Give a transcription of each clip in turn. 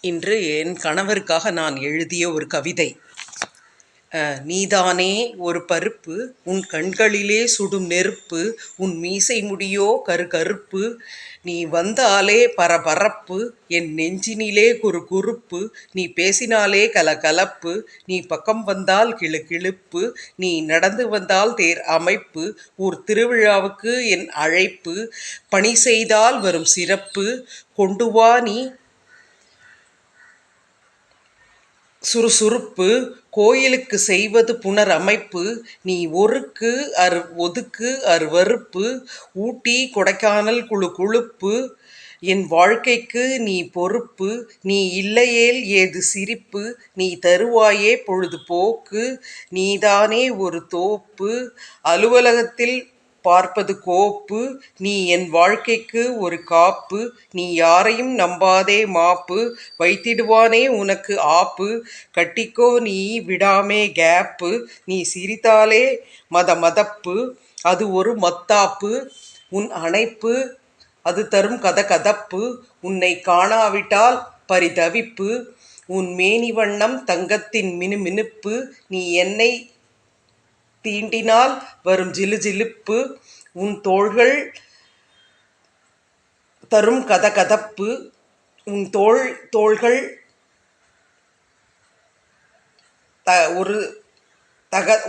இன்று என் கணவருக்காக நான் எழுதிய ஒரு கவிதை. நீதானே ஒரு பருப்பு, உன் கண்களிலே சுடும் நெருப்பு, உன் மீசை முடியோ கருப்பு, நீ வந்தாலே பரபரப்பு, என் நெஞ்சினிலே குறுகுறுப்பு, நீ பேசினாலே கலகலப்பு, நீ பக்கம் வந்தால் கிளுகிளுப்பு, நீ நடந்து வந்தால் தேர் அமைப்பு, ஊர் திருவிழாவுக்கு என் அழைப்பு, பணி செய்தால் வரும் சிறப்பு, கொண்டு வா நீ சுறுசுறுப்பு, கோயிலுக்கு செய்வது புனரமைப்பு, நீ ஒருக்கு ஒதுக்கு அருவருப்பு, ஊட்டி கொடைக்கானல் குளுகுளுப்பு, என் வாழ்க்கைக்கு நீ பொறுப்பு, நீ இல்லையேல் ஏது சிரிப்பு, நீ தருவாயே பொழுதுபோக்கு, நீதானே ஒரு தோப்பு, அலுவலகத்தில் பார்ப்பது கோப்பு, நீ என் வாழ்க்கைக்கு ஒரு காப்பு, நீ யாரையும் நம்பாதே மாப்பு, வைத்திடுவானே உனக்கு ஆப்பு, கட்டிக்கோ நீ விடாமே கேப்பு, நீ சிரித்தாலே மதமதப்பு, அது ஒரு மத்தாப்பு, உன் அணைப்பு அது தரும் கதகதப்பு, உன்னை காணாவிட்டால் பரிதவிப்பு, உன் மேனி வண்ணம் தங்கத்தின் மினுமினுப்பு, நீ என்னை தீண்டினால் வரும் ஜிலுஜிலுப்பு, உன் தோள்கள் தரும் கதகதப்பு, உன் தோள்கள்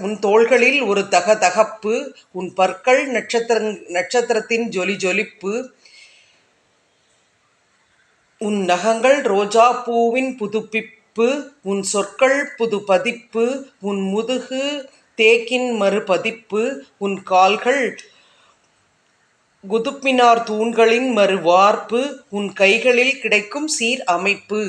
உன் தோள்களில் ஒரு தகதகப்பு, உன் பற்கள் நட்சத்திரத்தின் ஜொலிப்பு, உன் நகங்கள் ரோஜா பூவின் புதுப்பிப்பு, உன் சொற்கள் புது பதிப்பு, உன் முதுகு தேக்கின் மறுபதிப்பு, உன் கால்கள் குதுப்பினார் தூண்களின் மறுவார்ப்பு, உன் கைகளில் கிடைக்கும் சீர் அமைப்பு.